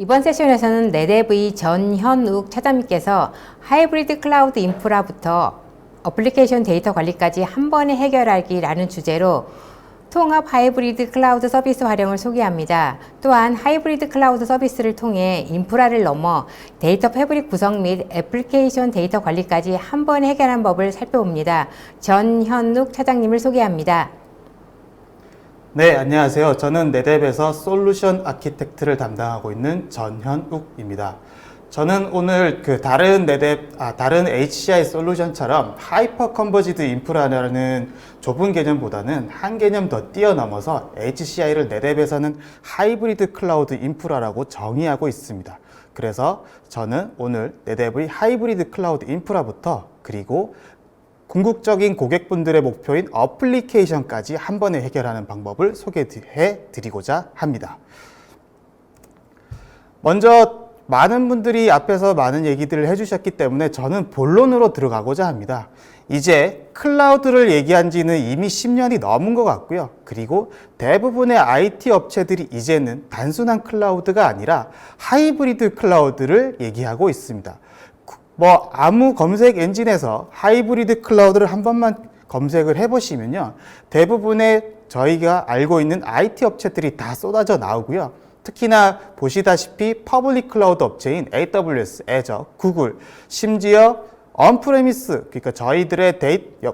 이번 세션에서는 네데브의 전현욱 차장님께서 하이브리드 클라우드 인프라부터 어플리케이션 데이터 관리까지 한 번에 해결하기라는 주제로 통합 하이브리드 클라우드 서비스 활용을 소개합니다. 또한 하이브리드 클라우드 서비스를 통해 인프라를 넘어 데이터 패브릭 구성 및 애플리케이션 데이터 관리까지 한 번에 해결하는 법을 살펴봅니다. 전현욱 차장님을 소개합니다. 네, 안녕하세요. 저는 네뎁에서 솔루션 아키텍트를 담당하고 있는 전현욱입니다. 저는 오늘 다른 HCI 솔루션처럼 하이퍼 컨버지드 인프라라는 좁은 개념보다는 한 개념 더 뛰어넘어서 HCI를 네뎁에서는 하이브리드 클라우드 인프라라고 정의하고 있습니다. 그래서 저는 오늘 네뎁의 하이브리드 클라우드 인프라부터 그리고 궁극적인 고객분들의 목표인 어플리케이션까지 한 번에 해결하는 방법을 소개해 드리고자 합니다. 먼저 많은 분들이 앞에서 많은 얘기들을 해주셨기 때문에 저는 본론으로 들어가고자 합니다. 이제 클라우드를 얘기한 지는 이미 10년이 넘은 것 같고요. 그리고 대부분의 IT 업체들이 이제는 단순한 클라우드가 아니라 하이브리드 클라우드를 얘기하고 있습니다. 아무 검색 엔진에서 하이브리드 클라우드를 한 번만 검색을 해보시면요. 대부분의 저희가 알고 있는 IT 업체들이 다 쏟아져 나오고요. 특히나 보시다시피 퍼블릭 클라우드 업체인 AWS, Azure, 구글, 심지어 언프레미스, 그러니까 저희들의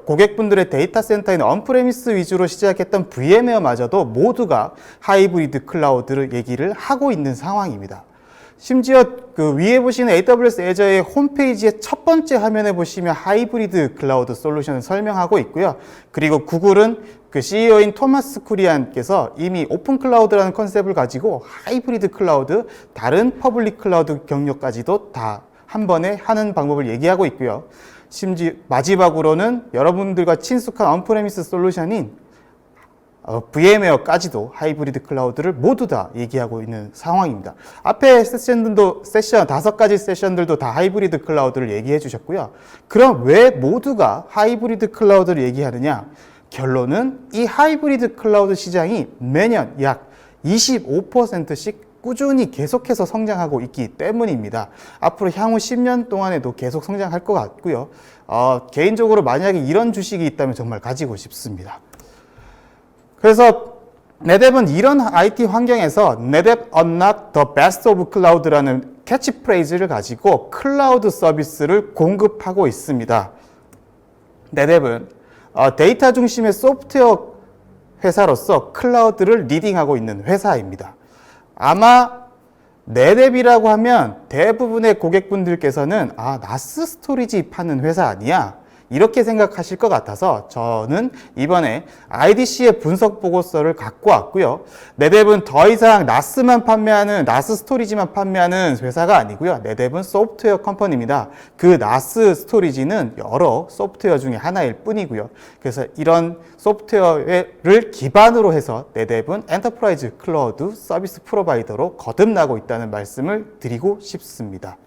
고객분들의 데이터 센터인 언프레미스 위주로 시작했던 VMware마저도 모두가 하이브리드 클라우드를 얘기를 하고 있는 상황입니다. 심지어 위에 보시는 AWS Azure의 홈페이지의 첫 번째 화면에 보시면 하이브리드 클라우드 솔루션을 설명하고 있고요. 그리고 구글은 CEO인 토마스 쿠리안께서 이미 오픈 클라우드라는 컨셉을 가지고 하이브리드 클라우드, 다른 퍼블릭 클라우드 경력까지도 다 한 번에 하는 방법을 얘기하고 있고요. 심지어 마지막으로는 여러분들과 친숙한 언프레미스 솔루션인 VMware까지도 하이브리드 클라우드를 모두 다 얘기하고 있는 상황입니다. 앞에 세션 5가지 세션들도 다 하이브리드 클라우드를 얘기해 주셨고요. 그럼 왜 모두가 하이브리드 클라우드를 얘기하느냐? 결론은 이 하이브리드 클라우드 시장이 매년 약 25%씩 꾸준히 계속해서 성장하고 있기 때문입니다. 앞으로 향후 10년 동안에도 계속 성장할 것 같고요. 개인적으로 만약에 이런 주식이 있다면 정말 가지고 싶습니다. 그래서 네뎁은 이런 IT 환경에서 네뎁 Unlock the Best of Cloud라는 캐치프레이즈를 가지고 클라우드 서비스를 공급하고 있습니다. 네뎁은 데이터 중심의 소프트웨어 회사로서 클라우드를 리딩하고 있는 회사입니다. 아마 네뎁이라고 하면 대부분의 고객분들께서는 나스 스토리지 파는 회사 아니야? 이렇게 생각하실 것 같아서 저는 이번에 IDC의 분석 보고서를 갖고 왔고요. 네뎁은 더 이상 나스 스토리지만 판매하는 회사가 아니고요. 네뎁은 소프트웨어 컴퍼니입니다. 그 나스 스토리지는 여러 소프트웨어 중에 하나일 뿐이고요. 그래서 이런 소프트웨어를 기반으로 해서 네뎁은 엔터프라이즈 클라우드 서비스 프로바이더로 거듭나고 있다는 말씀을 드리고 싶습니다.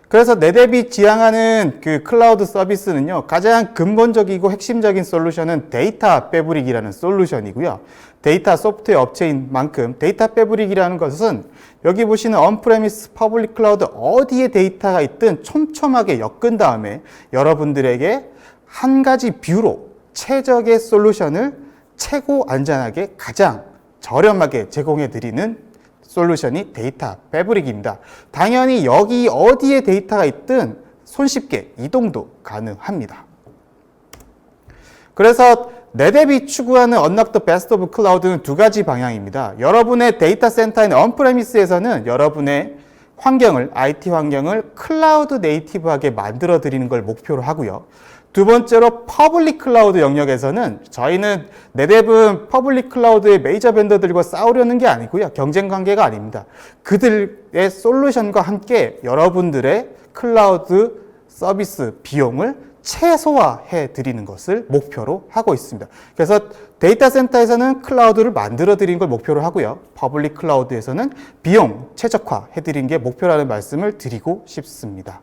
그래서 네뎁이 지향하는 클라우드 서비스는요, 가장 근본적이고 핵심적인 솔루션은 데이터 패브릭이라는 솔루션이고요. 데이터 소프트웨어 업체인 만큼 데이터 패브릭이라는 것은 여기 보시는 언프레미스 퍼블릭 클라우드 어디에 데이터가 있든 촘촘하게 엮은 다음에 여러분들에게 한 가지 뷰로 최적의 솔루션을 최고 안전하게 가장 저렴하게 제공해 드리는 솔루션이 데이터 패브릭입니다. 당연히 여기 어디에 데이터가 있든 손쉽게 이동도 가능합니다. 그래서 네뎁이 추구하는 Unlock the Best of Cloud는 두 가지 방향입니다. 여러분의 데이터 센터인 언프레미스에서는 여러분의 IT 환경을 클라우드 네이티브하게 만들어 드리는 걸 목표로 하고요. 두 번째로 퍼블릭 클라우드 영역에서는 저희는 네뎁은 퍼블릭 클라우드의 메이저 벤더들과 싸우려는 게 아니고요. 경쟁 관계가 아닙니다. 그들의 솔루션과 함께 여러분들의 클라우드 서비스 비용을 최소화해 드리는 것을 목표로 하고 있습니다. 그래서 데이터 센터에서는 클라우드를 만들어 드리는 걸 목표로 하고요. 퍼블릭 클라우드에서는 비용 최적화해 드리는 게 목표라는 말씀을 드리고 싶습니다.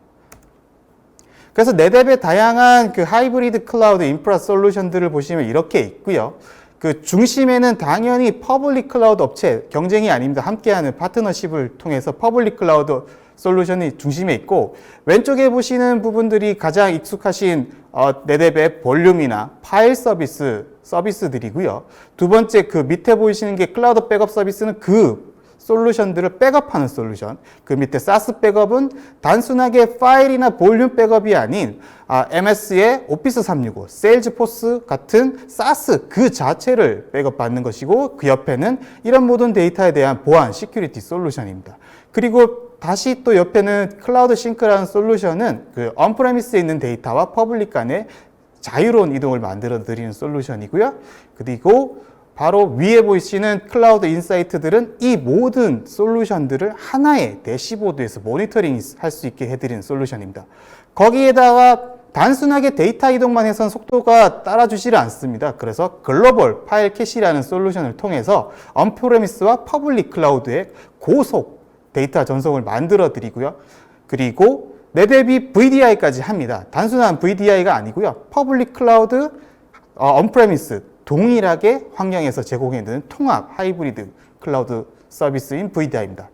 그래서 네뎁의 다양한 하이브리드 클라우드 인프라 솔루션들을 보시면 이렇게 있고요. 그 중심에는 당연히 퍼블릭 클라우드 업체, 경쟁이 아닙니다. 함께하는 파트너십을 통해서 퍼블릭 클라우드 솔루션이 중심에 있고, 왼쪽에 보시는 부분들이 가장 익숙하신 네뎁의 볼륨이나 파일 서비스들이고요. 두 번째 그 밑에 보이시는 게 클라우드 백업 서비스는 그 솔루션들을 백업하는 솔루션. 그 밑에 사스 백업은 단순하게 파일이나 볼륨 백업이 아닌 MS의 오피스 365, 세일즈포스 같은 사스 그 자체를 백업받는 것이고, 그 옆에는 이런 모든 데이터에 대한 보안, 시큐리티 솔루션입니다. 그리고 다시 또 옆에는 클라우드 싱크라는 솔루션은 그 언프레미스에 있는 데이터와 퍼블릭 간의 자유로운 이동을 만들어 드리는 솔루션이고요. 그리고 바로 위에 보이시는 클라우드 인사이트들은 이 모든 솔루션들을 하나의 대시보드에서 모니터링 할 수 있게 해드리는 솔루션입니다. 거기에다가 단순하게 데이터 이동만 해서는 속도가 따라주지를 않습니다. 그래서 글로벌 파일 캐시라는 솔루션을 통해서 언프레미스와 퍼블릭 클라우드의 고속 데이터 전송을 만들어 드리고요. 그리고 네뎁이 VDI까지 합니다. 단순한 VDI가 아니고요. 퍼블릭 클라우드, 언프레미스 동일하게 환경에서 제공해드리는 통합 하이브리드 클라우드 서비스인 VDI입니다.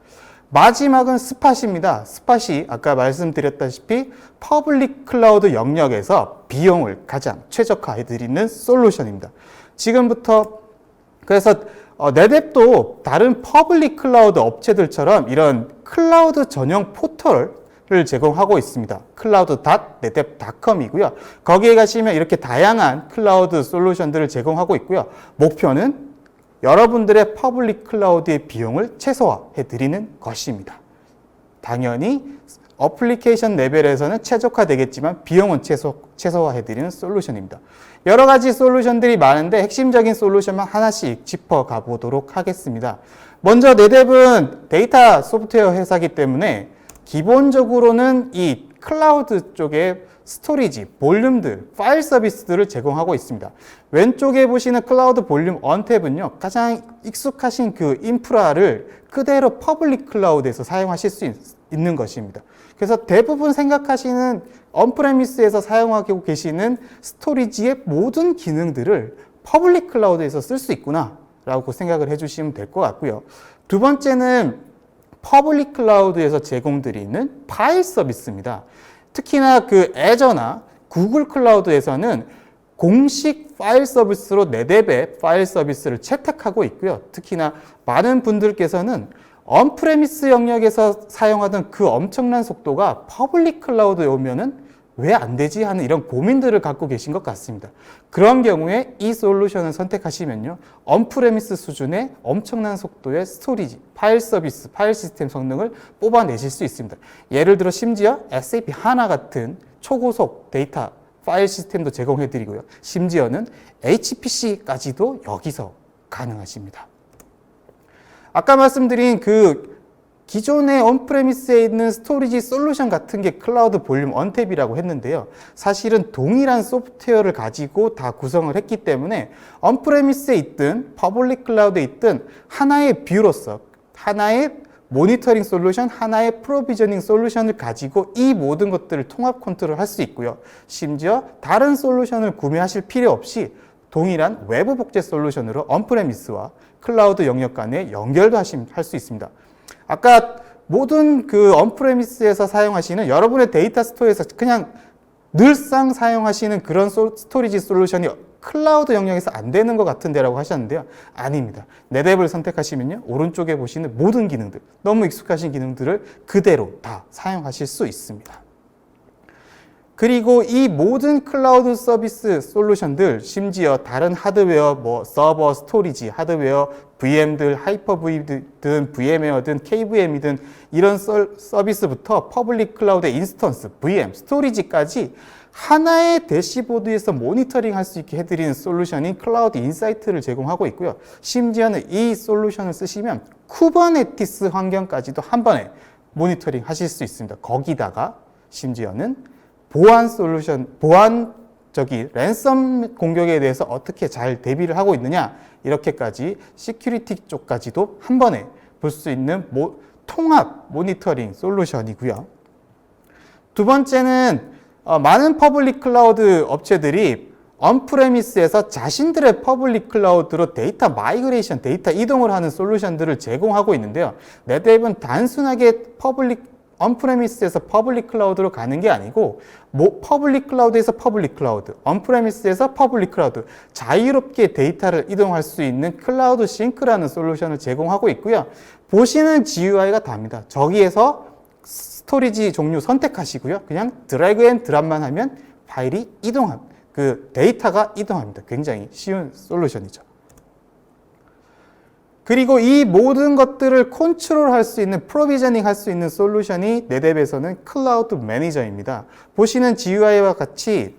마지막은 스팟입니다. 스팟이 아까 말씀드렸다시피 퍼블릭 클라우드 영역에서 비용을 가장 최적화해드리는 솔루션입니다. 지금부터 그래서 네뎁도 다른 퍼블릭 클라우드 업체들처럼 이런 클라우드 전용 포털을 제공하고 있습니다. cloud.netep.com이고요. 거기에 가시면 이렇게 다양한 클라우드 솔루션들을 제공하고 있고요. 목표는 여러분들의 퍼블릭 클라우드의 비용을 최소화해 드리는 것입니다. 당연히 어플리케이션 레벨에서는 최적화되겠지만 비용은 최소화해 드리는 솔루션입니다. 여러 가지 솔루션들이 많은데 핵심적인 솔루션만 하나씩 짚어가 보도록 하겠습니다. 먼저 네뎁은 데이터 소프트웨어 회사이기 때문에 기본적으로는 이 클라우드 쪽에 스토리지, 볼륨들, 파일 서비스들을 제공하고 있습니다. 왼쪽에 보시는 클라우드 볼륨 언탭은요, 가장 익숙하신 그 인프라를 그대로 퍼블릭 클라우드에서 사용하실 수 있는 것입니다. 그래서 대부분 생각하시는 언프레미스에서 사용하고 계시는 스토리지의 모든 기능들을 퍼블릭 클라우드에서 쓸 수 있구나 라고 생각을 해주시면 될 것 같고요. 두 번째는 퍼블릭 클라우드에서 제공드리는 파일 서비스입니다. 특히나 그 애저나 구글 클라우드에서는 공식 파일 서비스로 네뎁의 파일 서비스를 채택하고 있고요. 특히나 많은 분들께서는 언프레미스 영역에서 사용하던 그 엄청난 속도가 퍼블릭 클라우드에 오면은 왜 안 되지 하는 이런 고민들을 갖고 계신 것 같습니다. 그런 경우에 이 솔루션을 선택하시면요, 언프레미스 수준의 엄청난 속도의 스토리지, 파일 서비스, 파일 시스템 성능을 뽑아내실 수 있습니다. 예를 들어 심지어 SAP 하나 같은 초고속 데이터 파일 시스템도 제공해 드리고요. 심지어는 HPC까지도 여기서 가능하십니다. 아까 말씀드린 그 기존의 언프레미스에 있는 스토리지 솔루션 같은 게 클라우드 볼륨 언탭이라고 했는데요. 사실은 동일한 소프트웨어를 가지고 다 구성을 했기 때문에 언프레미스에 있든 퍼블릭 클라우드에 있든 하나의 뷰로서 하나의 모니터링 솔루션, 하나의 프로비저닝 솔루션을 가지고 이 모든 것들을 통합 컨트롤 할 수 있고요. 심지어 다른 솔루션을 구매하실 필요 없이 동일한 외부 복제 솔루션으로 언프레미스와 클라우드 영역 간에 연결도 할 수 있습니다. 아까 모든 그 언프레미스에서 사용하시는 여러분의 데이터 스토어에서 그냥 늘상 사용하시는 그런 스토리지 솔루션이 클라우드 영역에서 안 되는 것 같은데라고 하셨는데요. 아닙니다. 네뎁을 선택하시면요, 오른쪽에 보시는 모든 기능들, 너무 익숙하신 기능들을 그대로 다 사용하실 수 있습니다. 그리고 이 모든 클라우드 서비스 솔루션들, 심지어 다른 하드웨어, 뭐 서버, 스토리지, 하드웨어, VM들, 하이퍼V든, VM웨어든, KVM이든 이런 서비스부터 퍼블릭 클라우드의 인스턴스, VM, 스토리지까지 하나의 대시보드에서 모니터링 할 수 있게 해드리는 솔루션인 클라우드 인사이트를 제공하고 있고요. 심지어는 이 솔루션을 쓰시면 쿠버네티스 환경까지도 한 번에 모니터링 하실 수 있습니다. 거기다가 심지어는 보안 솔루션, 랜섬 공격에 대해서 어떻게 잘 대비를 하고 있느냐, 이렇게까지 시큐리티 쪽까지도 한 번에 볼 수 있는 통합 모니터링 솔루션이고요. 두 번째는 많은 퍼블릭 클라우드 업체들이 언프레미스에서 자신들의 퍼블릭 클라우드로 데이터 마이그레이션, 데이터 이동을 하는 솔루션들을 제공하고 있는데요. 네드앱은 단순하게 언프레미스에서 퍼블릭 클라우드로 가는 게 아니고 퍼블릭 클라우드에서 퍼블릭 클라우드, 언프레미스에서 퍼블릭 클라우드, 자유롭게 데이터를 이동할 수 있는 클라우드 싱크라는 솔루션을 제공하고 있고요. 보시는 GUI가 답니다. 저기에서 스토리지 종류 선택하시고요. 그냥 드래그 앤 드랍만 하면 파일이 데이터가 이동합니다. 굉장히 쉬운 솔루션이죠. 그리고 이 모든 것들을 컨트롤할 수 있는, 프로비저닝 할 수 있는 솔루션이 네뎁에서는 클라우드 매니저입니다. 보시는 GUI와 같이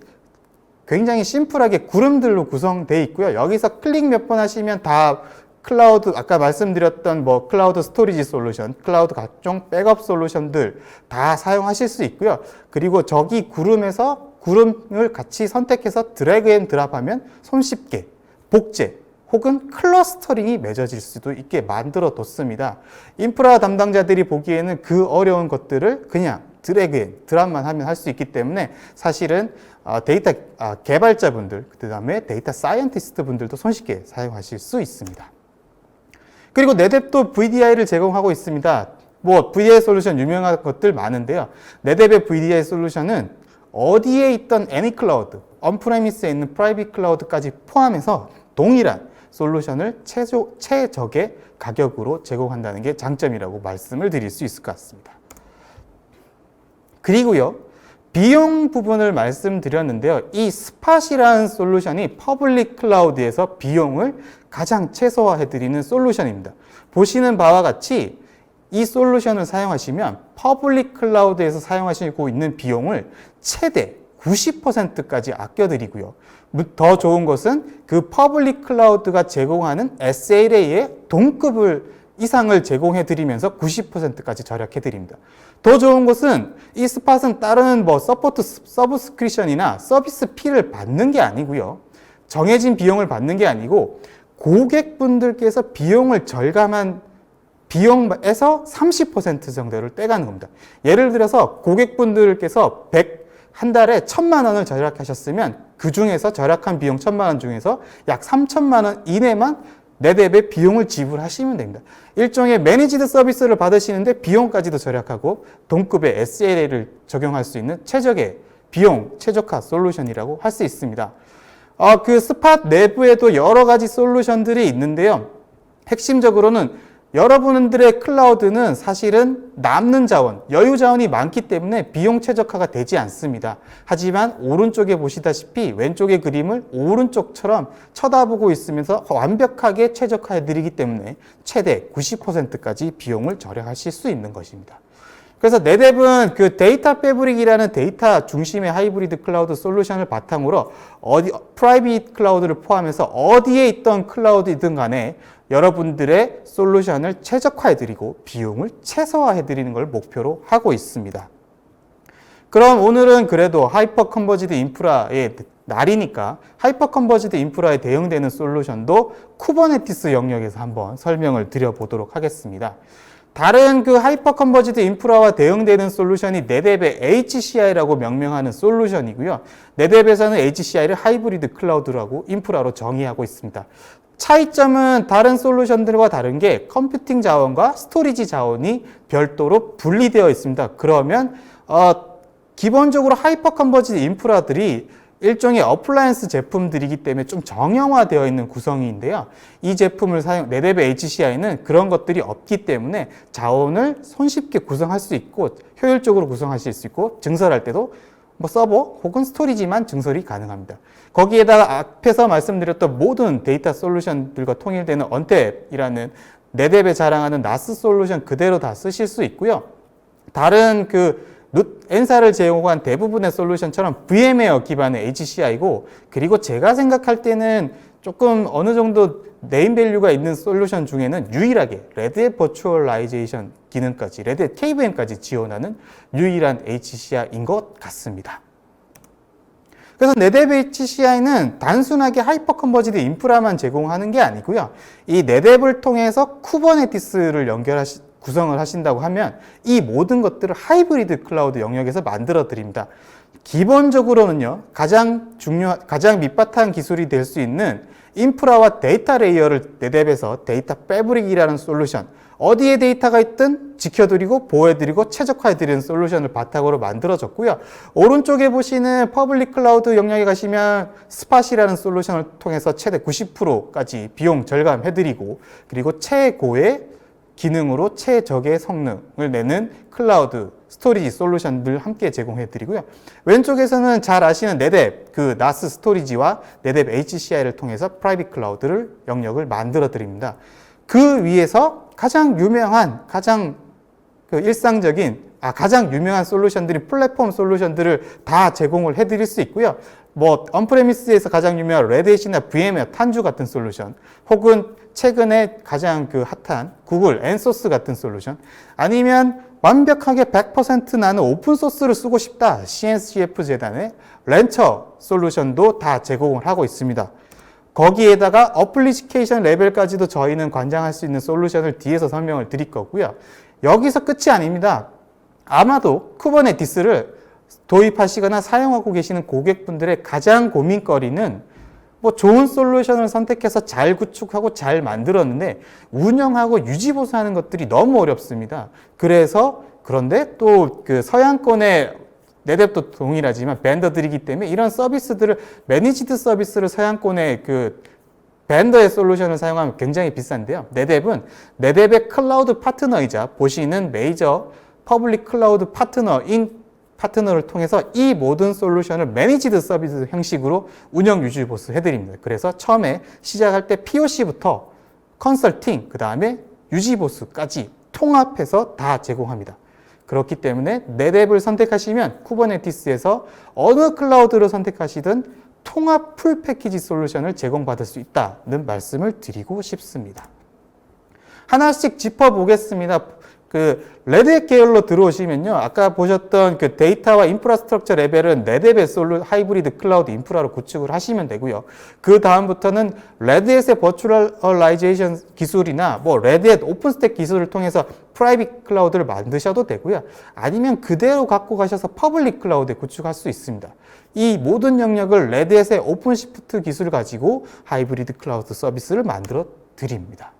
굉장히 심플하게 구름들로 구성되어 있고요. 여기서 클릭 몇 번 하시면 다 클라우드, 아까 말씀드렸던 클라우드 스토리지 솔루션, 클라우드 각종 백업 솔루션들 다 사용하실 수 있고요. 그리고 저기 구름을 같이 선택해서 드래그 앤 드랍하면 손쉽게 복제 혹은 클러스터링이 맺어질 수도 있게 만들어 뒀습니다. 인프라 담당자들이 보기에는 그 어려운 것들을 그냥 드래그 앤 드랍만 하면 할 수 있기 때문에 사실은 데이터 개발자분들, 그 다음에 데이터 사이언티스트 분들도 손쉽게 사용하실 수 있습니다. 그리고 네뎁도 VDI를 제공하고 있습니다. VDI 솔루션 유명한 것들 많은데요. 네뎁의 VDI 솔루션은 어디에 있던 애니 클라우드, 언프레미스에 있는 프라이빗 클라우드까지 포함해서 동일한 솔루션을 최적의 가격으로 제공한다는 게 장점이라고 말씀을 드릴 수 있을 것 같습니다. 그리고요, 비용 부분을 말씀드렸는데요. 이 스팟이라는 솔루션이 퍼블릭 클라우드에서 비용을 가장 최소화해드리는 솔루션입니다. 보시는 바와 같이 이 솔루션을 사용하시면 퍼블릭 클라우드에서 사용하시고 있는 비용을 최대 90%까지 아껴드리고요. 더 좋은 것은 그 퍼블릭 클라우드가 제공하는 SLA의 동급을 이상을 제공해드리면서 90%까지 절약해드립니다. 더 좋은 것은 이 스팟은 다른 서브스크립션이나 서비스 피를 받는 게 아니고요. 정해진 비용을 받는 게 아니고 고객분들께서 비용을 절감한 비용에서 30% 정도를 떼가는 겁니다. 예를 들어서 고객분들께서 한 달에 1,000만 원을 절약하셨으면 그 중에서 절약한 비용 1,000만 원 중에서 약 3,000만 원 이내만 네뎁의 비용을 지불하시면 됩니다. 일종의 매니지드 서비스를 받으시는데 비용까지도 절약하고 동급의 SLA를 적용할 수 있는 최적의 비용 최적화 솔루션이라고 할 수 있습니다. 그 스팟 내부에도 여러 가지 솔루션들이 있는데요. 핵심적으로는 여러분들의 클라우드는 사실은 남는 자원, 여유 자원이 많기 때문에 비용 최적화가 되지 않습니다. 하지만 오른쪽에 보시다시피 왼쪽의 그림을 오른쪽처럼 쳐다보고 있으면서 완벽하게 최적화해드리기 때문에 최대 90%까지 비용을 절약하실 수 있는 것입니다. 그래서 네뎁은 그 데이터 패브릭이라는 데이터 중심의 하이브리드 클라우드 솔루션을 바탕으로 프라이빗 클라우드를 포함해서 어디에 있던 클라우드이든 간에 여러분들의 솔루션을 최적화해드리고 비용을 최소화해드리는 걸 목표로 하고 있습니다. 그럼 오늘은 그래도 하이퍼 컨버지드 인프라의 날이니까 하이퍼 컨버지드 인프라에 대응되는 솔루션도 쿠버네티스 영역에서 한번 설명을 드려보도록 하겠습니다. 다른 그 하이퍼 컨버지드 인프라와 대응되는 솔루션이 네뎁의 HCI라고 명명하는 솔루션이고요. 네뎁에서는 HCI를 하이브리드 클라우드라고 인프라로 정의하고 있습니다. 차이점은 다른 솔루션들과 다른 게 컴퓨팅 자원과 스토리지 자원이 별도로 분리되어 있습니다. 그러면 기본적으로 하이퍼 컨버지드 인프라들이 일종의 어플라이언스 제품들이기 때문에 좀 정형화되어 있는 구성인데요. 이 제품을 네뎁의 HCI는 그런 것들이 없기 때문에 자원을 손쉽게 구성할 수 있고 효율적으로 구성하실 수 있고 증설할 때도 서버 혹은 스토리지만 증설이 가능합니다. 거기에다가 앞에서 말씀드렸던 모든 데이터 솔루션들과 통일되는 언탭이라는 네뎁에 자랑하는 나스 솔루션 그대로 다 쓰실 수 있고요. 다른 엔사를 제공한 대부분의 솔루션처럼 VM웨어 기반의 HCI고, 그리고 제가 생각할 때는 조금 어느 정도 네임밸류가 있는 솔루션 중에는 유일하게 레드햇 버추얼라이제이션 기능까지, 레드햇 KVM까지 지원하는 유일한 HCI인 것 같습니다. 그래서 네뎁 HCI는 단순하게 하이퍼 컨버지드 인프라만 제공하는 게 아니고요. 이 네뎁을 통해서 쿠버네티스를 구성을 하신다고 하면 이 모든 것들을 하이브리드 클라우드 영역에서 만들어 드립니다. 기본적으로는요, 가장 밑바탕 기술이 될 수 있는 인프라와 데이터 레이어를 네뎁에서 데이터 패브릭이라는 솔루션, 어디에 데이터가 있든 지켜드리고 보호해드리고 최적화해드리는 솔루션을 바탕으로 만들어졌고요. 오른쪽에 보시는 퍼블릭 클라우드 영역에 가시면 스팟이라는 솔루션을 통해서 최대 90%까지 비용 절감해드리고, 그리고 최고의 기능으로 최적의 성능을 내는 클라우드 스토리지 솔루션들 함께 제공해드리고요. 왼쪽에서는 잘 아시는 네뎁, 그 나스 스토리지와 네뎁 HCI를 통해서 프라이빗 클라우드를 영역을 만들어 드립니다. 그 위에서 가장 유명한, 가장 가장 유명한 솔루션들이 플랫폼 솔루션들을 다 제공을 해드릴 수 있고요. 뭐 언프레미스에서 가장 유명한 레드햇이나 VM웨어, 탄주 같은 솔루션, 혹은 최근에 가장 핫한 구글 엔소스 같은 솔루션, 아니면 완벽하게 100% 나는 오픈소스를 쓰고 싶다, CNCF 재단의 렌처 솔루션도 다 제공을 하고 있습니다. 거기에다가 어플리케이션 레벨까지도 저희는 관장할 수 있는 솔루션을 뒤에서 설명을 드릴 거고요. 여기서 끝이 아닙니다. 아마도 쿠버네티스를 도입하시거나 사용하고 계시는 고객분들의 가장 고민거리는 뭐 좋은 솔루션을 선택해서 잘 구축하고 잘 만들었는데 운영하고 유지보수하는 것들이 너무 어렵습니다. 그런데 또 서양권의 네뎁도 동일하지만 벤더들이기 때문에 이런 서비스들을, 매니지드 서비스를 서양권의 벤더의 솔루션을 사용하면 굉장히 비싼데요. 네뎁은 네뎁의 클라우드 파트너이자 보시는 메이저 퍼블릭 클라우드 파트너를 통해서 이 모든 솔루션을 매니지드 서비스 형식으로 운영 유지 보수 해드립니다. 그래서 처음에 시작할 때 POC부터 컨설팅, 그 다음에 유지 보수까지 통합해서 다 제공합니다. 그렇기 때문에 네뎁을 선택하시면 쿠버네티스에서 어느 클라우드를 선택하시든 통합 풀 패키지 솔루션을 제공받을 수 있다는 말씀을 드리고 싶습니다. 하나씩 짚어보겠습니다. 레드햇 계열로 들어오시면요, 아까 보셨던 데이터와 인프라스트럭처 레벨은 네뎁의 하이브리드 클라우드 인프라로 구축을 하시면 되고요. 그 다음부터는 레드햇의 버추얼라이제이션 기술이나 뭐 레드햇 오픈스택 기술을 통해서 프라이빗 클라우드를 만드셔도 되고요. 아니면 그대로 갖고 가셔서 퍼블릭 클라우드에 구축할 수 있습니다. 이 모든 영역을 레드햇의 오픈시프트 기술을 가지고 하이브리드 클라우드 서비스를 만들어 드립니다.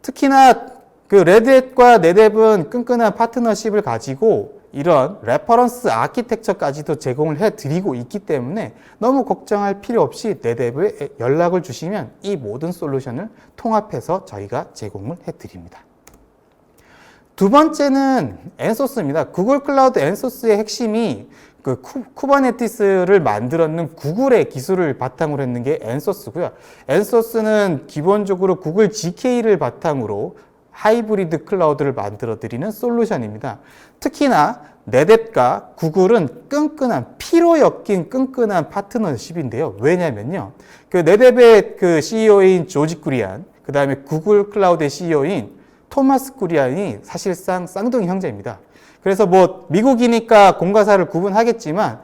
특히나 레드햇과 네뎁은 끈끈한 파트너십을 가지고 이런 레퍼런스 아키텍처까지도 제공을 해드리고 있기 때문에 너무 걱정할 필요 없이 네뎁에 연락을 주시면 이 모든 솔루션을 통합해서 저희가 제공을 해드립니다. 두 번째는 엔소스입니다. 구글 클라우드 엔소스의 핵심이 쿠버네티스를 만들었는 구글의 기술을 바탕으로 했는 게 엔소스고요. 엔소스는 기본적으로 구글 GK를 바탕으로 하이브리드 클라우드를 만들어드리는 솔루션입니다. 특히나 네뎁과 구글은 피로 엮인 끈끈한 파트너십인데요. 왜냐면요, 네뎁의 CEO인 조지 쿠리안, 그 다음에 구글 클라우드의 CEO인 토마스 쿠리안이 사실상 쌍둥이 형제입니다. 그래서 뭐 미국이니까 공과사를 구분하겠지만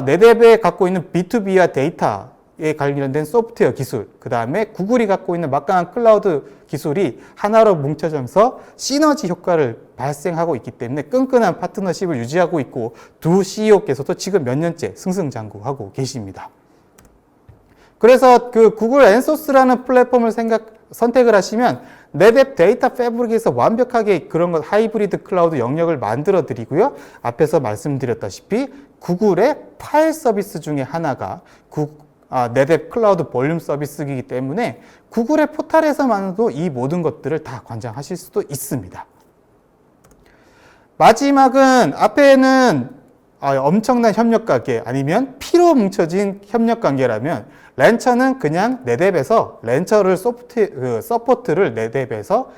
네뎁에 갖고 있는 B2B와 데이터에 관련된 소프트웨어 기술, 그 다음에 구글이 갖고 있는 막강한 클라우드 기술이 하나로 뭉쳐져서 시너지 효과를 발생하고 있기 때문에 끈끈한 파트너십을 유지하고 있고, 두 CEO께서도 지금 몇 년째 승승장구하고 계십니다. 그래서 구글 엔소스라는 플랫폼을 선택을 하시면 네뎁 데이터 패브릭에서 완벽하게 그런 것 하이브리드 클라우드 영역을 만들어 드리고요. 앞에서 말씀드렸다시피 구글의 파일 서비스 중에 하나가 네뎁 클라우드 볼륨 서비스이기 때문에 구글의 포탈에서만도 이 모든 것들을 다 관장하실 수도 있습니다. 마지막은 앞에는 엄청난 협력 관계, 아니면 피로 뭉쳐진 협력 관계라면 렌처는 그냥 네뎁에서 렌처를 서포트를 네뎁에서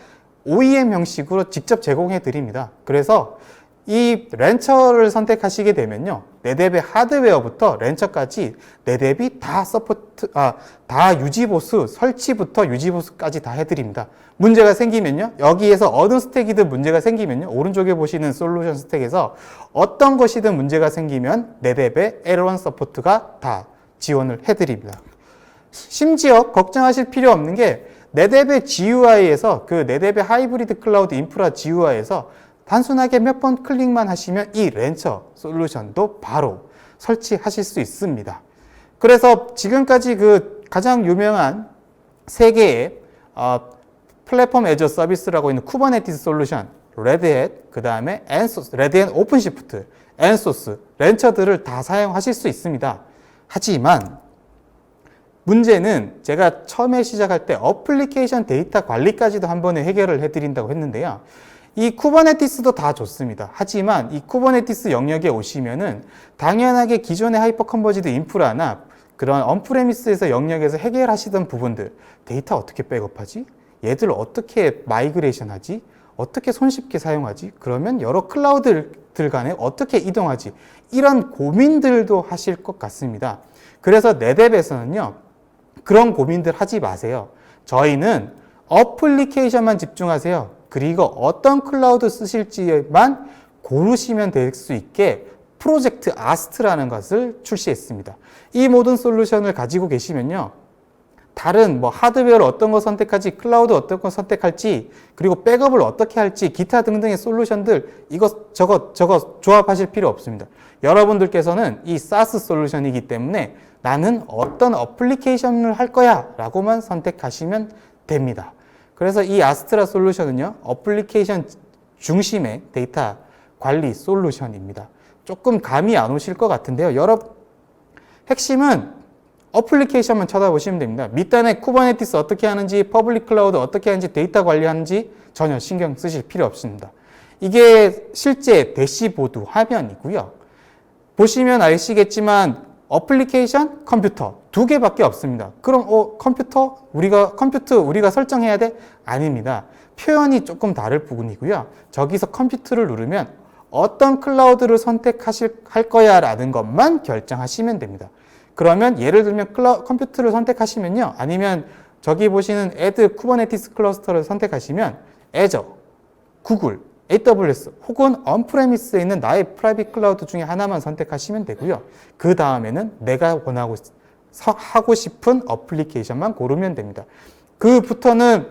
OEM 형식으로 직접 제공해 드립니다. 그래서 이 렌처를 선택하시게 되면요, 네뎁의 하드웨어부터 렌처까지 네뎁이 다 유지보수, 설치부터 유지보수까지 다 해드립니다. 문제가 생기면요, 여기에서 어느 스택이든 문제가 생기면요, 오른쪽에 보시는 솔루션 스택에서 어떤 것이든 문제가 생기면 네뎁의 L1 서포트가 다 지원을 해드립니다. 심지어 걱정하실 필요 없는 게 네뎁의 GUI에서 네뎁의 하이브리드 클라우드 인프라 GUI에서 단순하게 몇 번 클릭만 하시면 이 렌처 솔루션도 바로 설치하실 수 있습니다. 그래서 지금까지 그 가장 유명한 세 개의 플랫폼 애저 서비스라고 있는 쿠버네티스 솔루션, 레드햇, 그 다음에 엔소스, 레드햇 오픈시프트, 엔소스, 렌처들을 다 사용하실 수 있습니다. 하지만 문제는 제가 처음에 시작할 때 어플리케이션 데이터 관리까지도 한 번에 해결을 해드린다고 했는데요. 이 쿠버네티스도 다 좋습니다. 하지만 이 쿠버네티스 영역에 오시면은 당연하게 기존의 하이퍼 컨버지드 인프라나 그런 언프레미스에서 영역에서 해결하시던 부분들, 데이터 어떻게 백업하지? 얘들 어떻게 마이그레이션 하지? 어떻게 손쉽게 사용하지? 그러면 여러 클라우드들 간에 어떻게 이동하지? 이런 고민들도 하실 것 같습니다. 그래서 네뎁에서는요, 그런 고민들 하지 마세요. 저희는 어플리케이션만 집중하세요. 그리고 어떤 클라우드 쓰실지만 고르시면 될 수 있게 프로젝트 아스트라는 것을 출시했습니다. 이 모든 솔루션을 가지고 계시면요, 다른 뭐 하드웨어를 어떤 거 선택할지, 클라우드 어떤 거 선택할지, 그리고 백업을 어떻게 할지, 기타 등등의 솔루션들 이것 저것 조합하실 필요 없습니다. 여러분들께서는 이 SaaS 솔루션이기 때문에 나는 어떤 어플리케이션을 할 거야 라고만 선택하시면 됩니다. 그래서 이 아스트라 솔루션은요, 어플리케이션 중심의 데이터 관리 솔루션입니다. 조금 감이 안 오실 것 같은데요. 핵심은 어플리케이션만 쳐다보시면 됩니다. 밑단에 쿠버네티스 어떻게 하는지, 퍼블릭 클라우드 어떻게 하는지, 데이터 관리하는지 전혀 신경 쓰실 필요 없습니다. 이게 실제 대시보드 화면이고요. 보시면 아시겠지만 어플리케이션, 컴퓨터 두 개밖에 없습니다. 그럼 컴퓨터 우리가 설정해야 돼? 아닙니다. 표현이 조금 다를 부분이고요. 저기서 컴퓨터를 누르면 어떤 클라우드를 할 거야 라는 것만 결정하시면 됩니다. 그러면 예를 들면 컴퓨터를 선택하시면요, 아니면 저기 보시는 Add Kubernetes 클러스터를 선택하시면 애저, 구글, AWS 혹은 언프레미스에 있는 나의 프라이빗 클라우드 중에 하나만 선택하시면 되고요. 그 다음에는 내가 하고 싶은 어플리케이션만 고르면 됩니다. 그부터는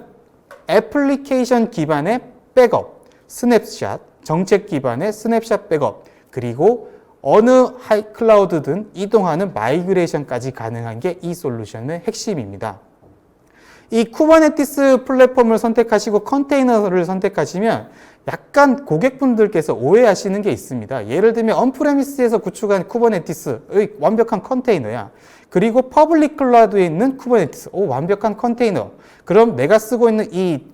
애플리케이션 기반의 백업, 스냅샷, 정책 기반의 스냅샷 백업, 그리고 어느 클라우드든 이동하는 마이그레이션까지 가능한 게 이 솔루션의 핵심입니다. 이 쿠버네티스 플랫폼을 선택하시고 컨테이너를 선택하시면 약간 고객분들께서 오해하시는 게 있습니다. 예를 들면 언프레미스에서 구축한 쿠버네티스의 완벽한 컨테이너야. 그리고 퍼블릭 클라우드에 있는 쿠버네티스, 완벽한 컨테이너. 그럼 내가 쓰고 있는 이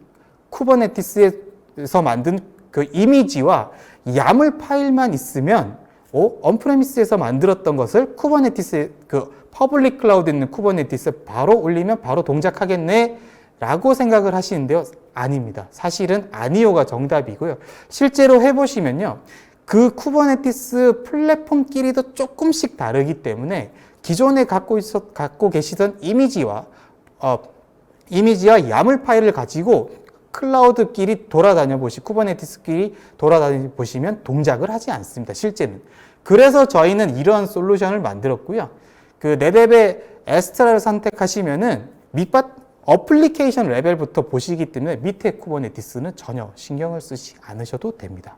쿠버네티스에서 만든 그 이미지와 야물 파일만 있으면 언프레미스에서 만들었던 것을 쿠버네티스 퍼블릭 클라우드에 있는 쿠버네티스에 바로 올리면 바로 동작하겠네 라고 생각을 하시는데요. 아닙니다. 사실은 아니오가 정답이고요. 실제로 해보시면요, 그 쿠버네티스 플랫폼끼리도 조금씩 다르기 때문에 기존에 갖고 계시던 이미지와 야물 파일을 가지고 클라우드끼리 쿠버네티스끼리 돌아다녀 보시면 동작을 하지 않습니다. 실제는. 그래서 저희는 이런 솔루션을 만들었고요. 그 네뎁의 에스트라를 선택하시면은 어플리케이션 레벨부터 보시기 때문에 밑에 쿠버네티스는 전혀 신경을 쓰지 않으셔도 됩니다.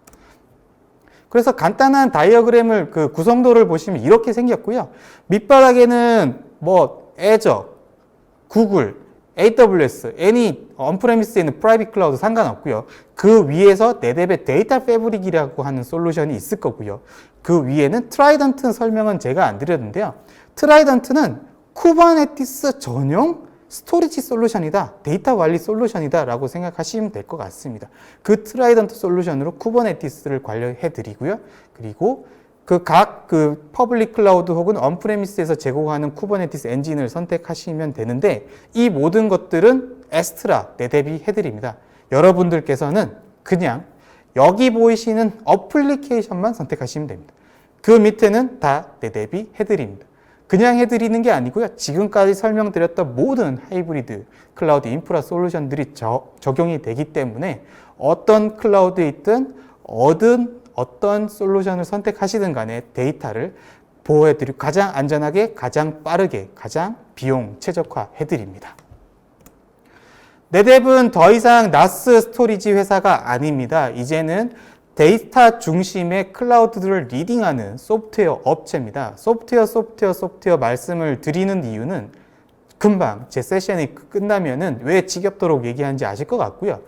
그래서 간단한 다이어그램을 그 구성도를 보시면 이렇게 생겼고요. 밑바닥에는 뭐 애저, 구글, AWS, 언프레미스에 있는 프라이빗 클라우드 상관없고요. 그 위에서 네뎁의 데이터 패브릭이라고 하는 솔루션이 있을 거고요. 그 위에는 트라이던트 설명은 제가 안 드렸는데요. 트라이던트는 쿠버네티스 전용 스토리지 솔루션이다, 데이터 관리 솔루션이다 라고 생각하시면 될 것 같습니다. 그 트라이던트 솔루션으로 쿠버네티스를 관리해 드리고요. 그리고 각 퍼블릭 클라우드 혹은 언프레미스에서 제공하는 쿠버네티스 엔진을 선택하시면 되는데, 이 모든 것들은 에스트라 네뎁이 해드립니다. 여러분들께서는 그냥 여기 보이시는 어플리케이션만 선택하시면 됩니다. 그 밑에는 다 네뎁이 해드립니다. 그냥 해드리는 게 아니고요. 지금까지 설명드렸던 모든 하이브리드 클라우드 인프라 솔루션들이 적용이 되기 때문에 어떤 클라우드에 있든 어떤 솔루션을 선택하시든 간에 데이터를 보호해드리고 가장 안전하게, 가장 빠르게, 가장 비용 최적화해드립니다. 네뎁은 더 이상 나스 스토리지 회사가 아닙니다. 이제는 데이터 중심의 클라우드를 리딩하는 소프트웨어 업체입니다. 소프트웨어 말씀을 드리는 이유는 금방 제 세션이 끝나면은 왜 지겹도록 얘기하는지 아실 것 같고요.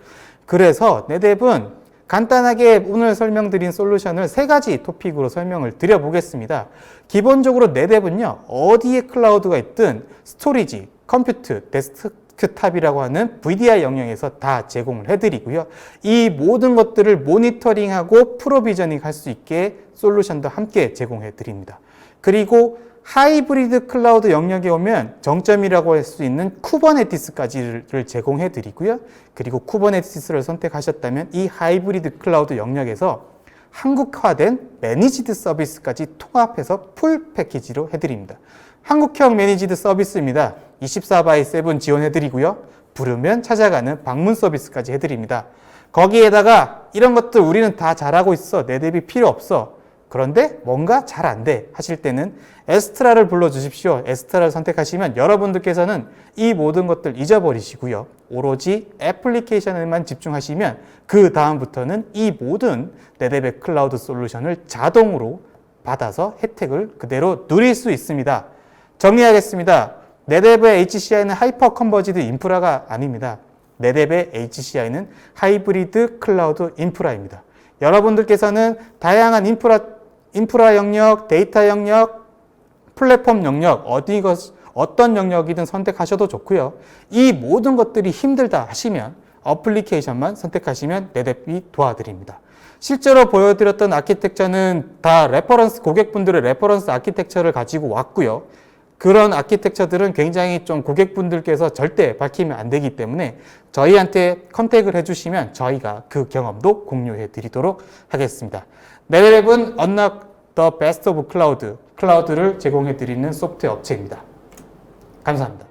그래서 네뎁은 간단하게 오늘 설명드린 솔루션을 3가지 토픽으로 설명을 드려보겠습니다. 기본적으로 네뎁은요, 어디에 클라우드가 있든 스토리지, 컴퓨트, 데스크탑이라고 하는 VDI 영역에서 다 제공을 해드리고요. 이 모든 것들을 모니터링하고 프로비저닝 할 수 있게 솔루션도 함께 제공해 드립니다. 그리고 하이브리드 클라우드 영역에 오면 정점이라고 할 수 있는 쿠버네티스까지를 제공해 드리고요. 그리고 쿠버네티스를 선택하셨다면 이 하이브리드 클라우드 영역에서 한국화된 매니지드 서비스까지 통합해서 풀 패키지로 해드립니다. 한국형 매니지드 서비스입니다. 24/7 지원해 드리고요. 부르면 찾아가는 방문 서비스까지 해드립니다. 거기에다가 이런 것들 우리는 다 잘하고 있어. 네뎁이 필요 없어. 그런데 뭔가 잘 안 돼 하실 때는 에스트라를 불러주십시오. 에스트라를 선택하시면 여러분들께서는 이 모든 것들 잊어버리시고요. 오로지 애플리케이션에만 집중하시면 그 다음부터는 이 모든 네뎁의 클라우드 솔루션을 자동으로 받아서 혜택을 그대로 누릴 수 있습니다. 정리하겠습니다. 네뎁의 HCI는 하이퍼 컨버지드 인프라가 아닙니다. 네뎁의 HCI는 하이브리드 클라우드 인프라입니다. 여러분들께서는 다양한 인프라 영역, 데이터 영역, 플랫폼 영역, 어떤 영역이든 선택하셔도 좋고요. 이 모든 것들이 힘들다 하시면 어플리케이션만 선택하시면 네뎁이 도와드립니다. 실제로 보여드렸던 아키텍처는 다 고객분들의 레퍼런스 아키텍처를 가지고 왔고요. 그런 아키텍처들은 굉장히 좀 고객분들께서 절대 밝히면 안 되기 때문에 저희한테 컨택을 해주시면 저희가 그 경험도 공유해 드리도록 하겠습니다. 네뎁은 Unlock the Best of Cloud, 클라우드를 제공해 드리는 소프트웨어 업체입니다. 감사합니다.